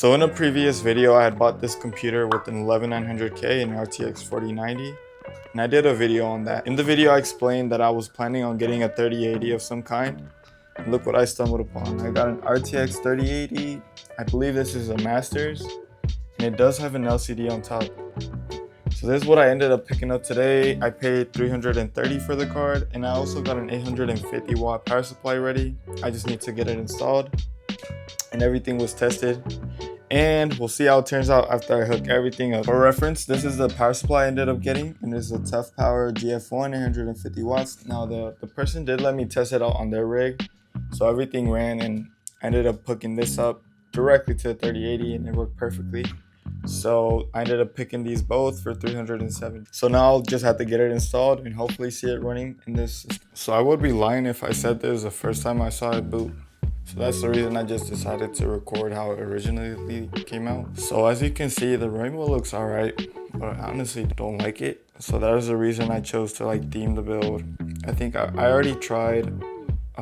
So in a previous video, I had bought this computer with an 11900K and RTX 4090, and I did a video on that. In the video, I explained that I was planning on getting a 3080 of some kind, and look what I stumbled upon. I got an RTX 3080, I believe this is a Masters, and it does have an LCD on top. So this is what I ended up picking up today. I paid $330 for the card, and I also got an 850 watt power supply ready. I just need to get it installed, and everything was tested. And we'll see how it turns out after I hook everything up. For reference, this is the power supply I ended up getting, and this is a Tough Power GF1 850 watts. Now the person did let me test it out on their rig, so everything ran, and I ended up hooking this up directly to the 3080 and it worked perfectly. So I ended up picking these both for $370. So now I'll just have to get it installed and hopefully see it running in this system. So I would be lying if I said this is the first time I saw it boot. So that's the reason I just decided to record how it originally came out. So as you can see, the rainbow looks alright, but I honestly don't like it. So that is the reason I chose to theme the build. I think I already tried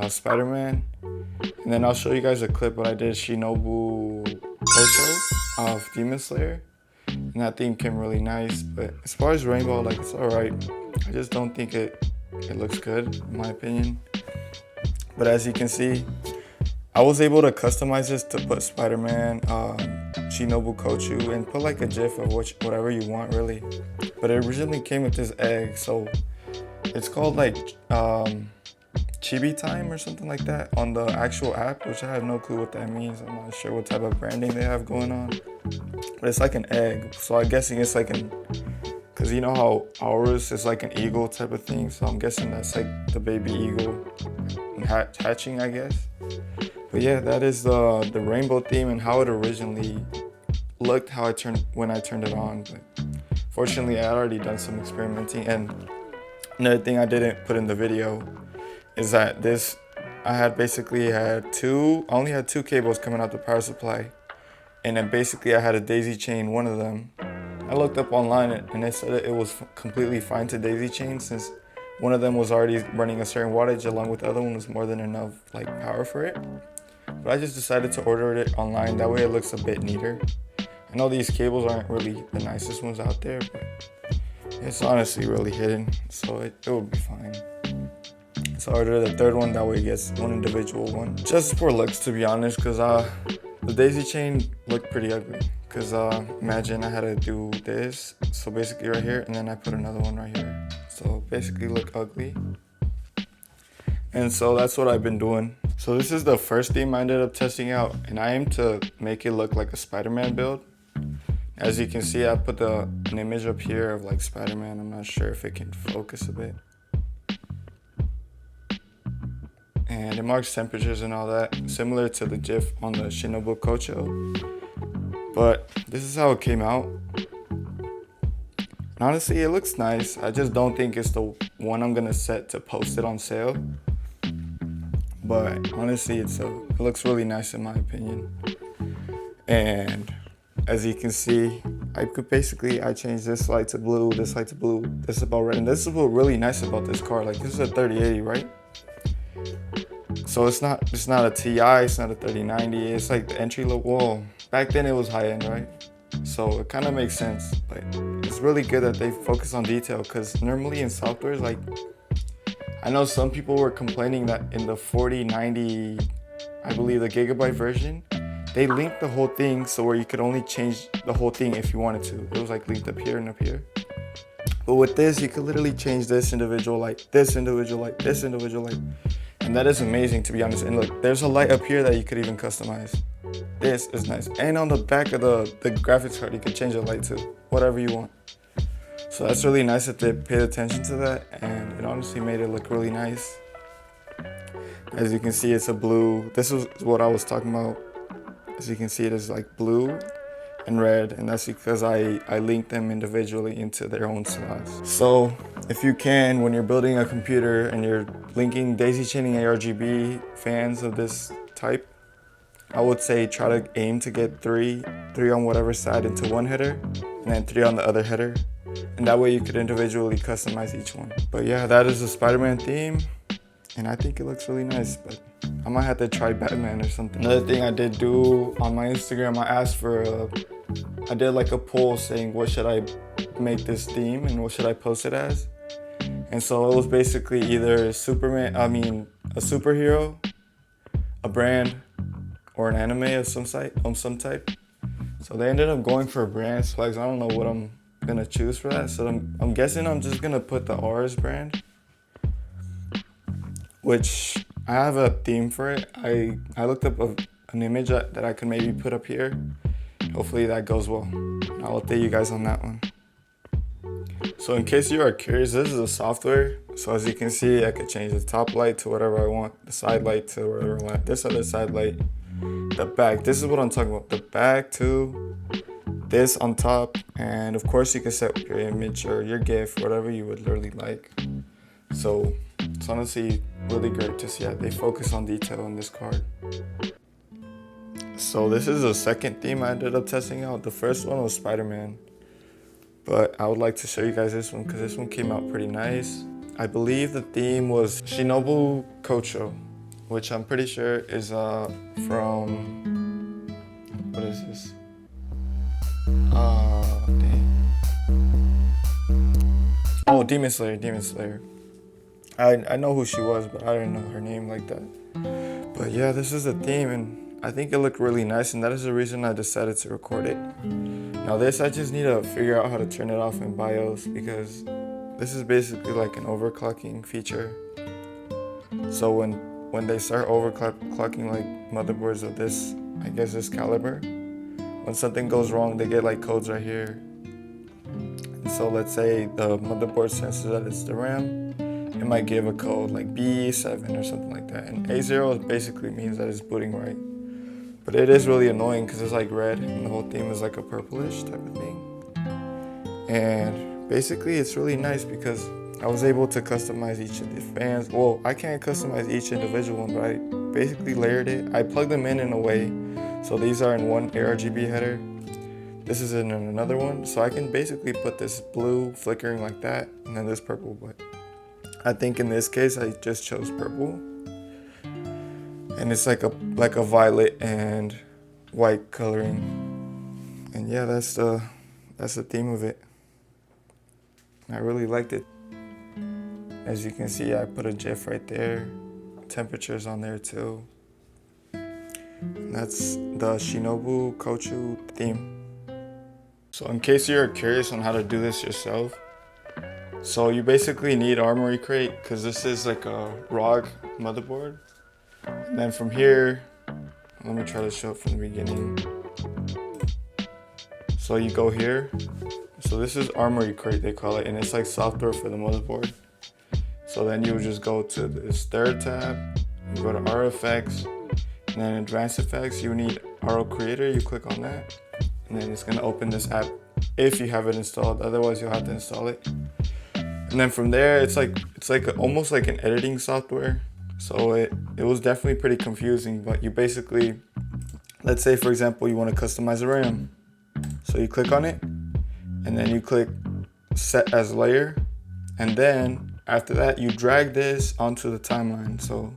Spider-Man, and then I'll show you guys a clip, but I did Shinobu Kocho of Demon Slayer, and that theme came really nice. But as far as rainbow, it's alright. I just don't think it looks good in my opinion. But as you can see, I was able to customize this to put Spider-Man, Shinobu Kocho, and put a GIF of whatever you want really. But it originally came with this egg, so it's called Chibi Time or something like that on the actual app, which I have no clue what that means. I'm not sure what type of branding they have going on, but it's like an egg. So I'm guessing it's because you know how ours is like an eagle type of thing, so I'm guessing that's the baby eagle hatching, I guess. But yeah, that is the rainbow theme and how it originally looked, when I turned it on. But fortunately, I had already done some experimenting. And another thing I didn't put in the video is that I only had two cables coming out the power supply, and then basically I had a daisy chain one of them. I looked up online and it said it was completely fine to daisy chain since one of them was already running a certain wattage, along with the other one was more than enough power for it. But I just decided to order it online, that way it looks a bit neater. I know these cables aren't really the nicest ones out there, but it's honestly really hidden, so it will be fine. So I ordered the third one, that way it gets one individual one. Just for looks, to be honest, because the daisy chain looked pretty ugly. Because imagine I had to do this, so basically right here, and then I put another one right here. So basically look ugly. And so that's what I've been doing. So this is the first theme I ended up testing out, and I aim to make it look like a Spider-Man build. As you can see, I put an image up here of Spider-Man. I'm not sure if it can focus a bit. And it marks temperatures and all that, similar to the GIF on the Shinobu Kocho. But this is how it came out. And honestly, it looks nice. I just don't think it's the one I'm gonna set to post it on sale. But honestly, it looks really nice in my opinion. And as you can see, I changed this light to blue, this light to blue, this about red. And this is what really nice about this car. This is a 3080, right? So it's not a TI, it's not a 3090, it's the entry level. Well, back then it was high end, right? So it kind of makes sense. But it's really good that they focus on detail, because normally in softwares, I know some people were complaining that in the 4090, I believe the Gigabyte version, they linked the whole thing so where you could only change the whole thing if you wanted to. It was linked up here and up here. But with this, you could literally change this individual light, this individual light, this individual light. And that is amazing, to be honest. And look, there's a light up here that you could even customize. This is nice. And on the back of the graphics card, you can change the light to whatever you want. So that's really nice that they paid attention to that, and it honestly made it look really nice. As you can see, it's a blue. This is what I was talking about. As you can see, it is blue and red, and that's because I linked them individually into their own slots. So if you can, when you're building a computer and you're linking daisy chaining ARGB fans of this type, I would say try to aim to get three on whatever side into one header, and then 3 on the other header. And that way you could individually customize each one. But yeah, that is the Spider-Man theme, and I think it looks really nice. But I might have to try Batman or something. Another thing I did do on my Instagram, I asked for I did like a poll saying what should I make this theme and what should I post it as. And so it was basically either a superhero, a brand, or an anime of some type. So they ended up going for brands. Like, I don't know what I'm gonna choose for that. So I'm guessing I'm just gonna put the R's brand, which I have a theme for it. I looked up an image that I could maybe put up here. Hopefully that goes well. I'll update you guys on that one. So in case you are curious, this is a software. So as you can see, I could change the top light to whatever I want, the side light to whatever I want, this other side light, the back. This is what I'm talking about. The back to this on top. And of course you can set your image or your GIF, whatever you would literally like. So it's honestly really great to see how they focus on detail on this card. So this is the second theme I ended up testing out. The first one was Spider-Man. But I would like to show you guys this one because this one came out pretty nice. I believe the theme was Shinobu Kocho, which I'm pretty sure is from, what is this? Dang. Oh, Demon Slayer. I know who she was, but I didn't know her name like that. But yeah, this is the theme, and I think it looked really nice, and that is the reason I decided to record it. Now this, I just need to figure out how to turn it off in BIOS because this is basically like an overclocking feature. So when they start overclocking like motherboards of this, I guess this caliber, when something goes wrong, they get like codes right here. And so let's say the motherboard senses that it's the RAM, it might give a code like B7 or something like that. And A0 basically means that it's booting right. But it is really annoying because it's like red and the whole theme is like a purplish type of thing. And basically it's really nice because I was able to customize each of the fans. Well, I can't customize each individual one, but I basically layered it. I plugged them in a way. So these are in one ARGB header. This is in another one. So I can basically put this blue flickering like that and then this purple. But I think in this case, I just chose purple. And it's like a violet and white coloring. And yeah, that's the theme of it. I really liked it. As you can see, I put a GIF right there. Temperatures on there too. And that's the Shinobu Kocho theme. So in case you're curious on how to do this yourself, so you basically need Armoury crate because this is like a ROG motherboard. And then from here, let me try to show it from the beginning. So you go here. So this is Armoury crate, they call it, and it's like software for the motherboard. So then you would just go to this third tab, you go to RFX, and then advanced effects, you need RO Creator, you click on that, and then it's gonna open this app if you have it installed, otherwise you'll have to install it. And then from there, it's like almost like an editing software. So it was definitely pretty confusing, but you basically, let's say for example, you want to customize a RAM. So you click on it, and then you click set as layer, and then after that you drag this onto the timeline. So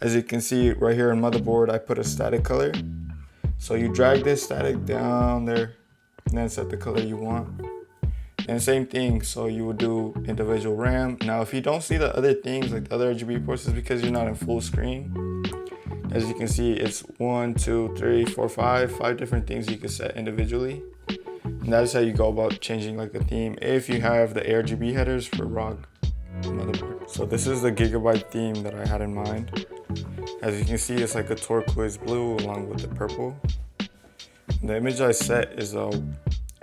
as you can see right here in motherboard, I put a static color. So you drag this static down there, and then set the color you want. And same thing, so you would do individual RAM. Now if you don't see the other things like the other RGB ports, it's because you're not in full screen. As you can see, it's 1, 2, 3, 4, 5 different things you can set individually. And that's how you go about changing like a theme if you have the ARGB headers for ROG motherboard. So this is the Gigabyte theme that I had in mind. As you can see, it's like a turquoise blue along with the purple. And the image I set is a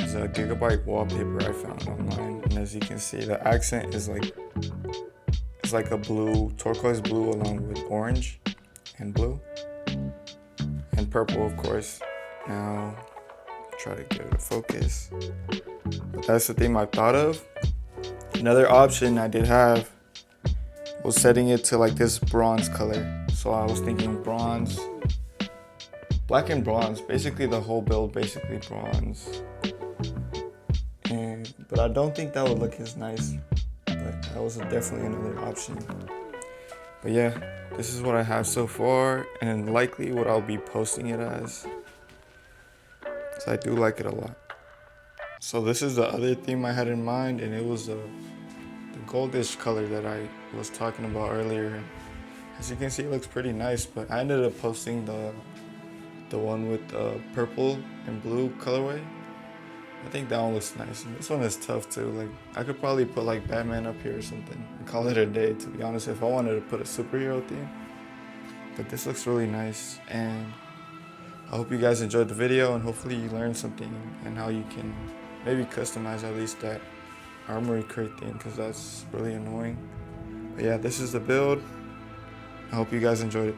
Gigabyte wallpaper I found online, and as you can see, the accent is like a blue, turquoise blue along with orange and blue and purple, of course. Now try to get it to focus, but that's the theme I thought of. Another option I did have was setting it to like this bronze color. So I was thinking bronze, black and bronze, basically the whole build basically bronze. But I don't think that would look as nice, but that was definitely another option. But yeah, this is what I have so far, and likely what I'll be posting it as. So I do like it a lot. So this is the other theme I had in mind, and it was the goldish color that I was talking about earlier. As you can see, it looks pretty nice, but I ended up posting the one with the purple and blue colorway. I think that one looks nice. And this one is tough too. Like, I could probably put like Batman up here or something and call it a day, to be honest, if I wanted to put a superhero theme. But this looks really nice, and I hope you guys enjoyed the video, and hopefully you learned something and how you can maybe customize at least that Armoury crate theme, because that's really annoying. But yeah, this is the build. I hope you guys enjoyed it.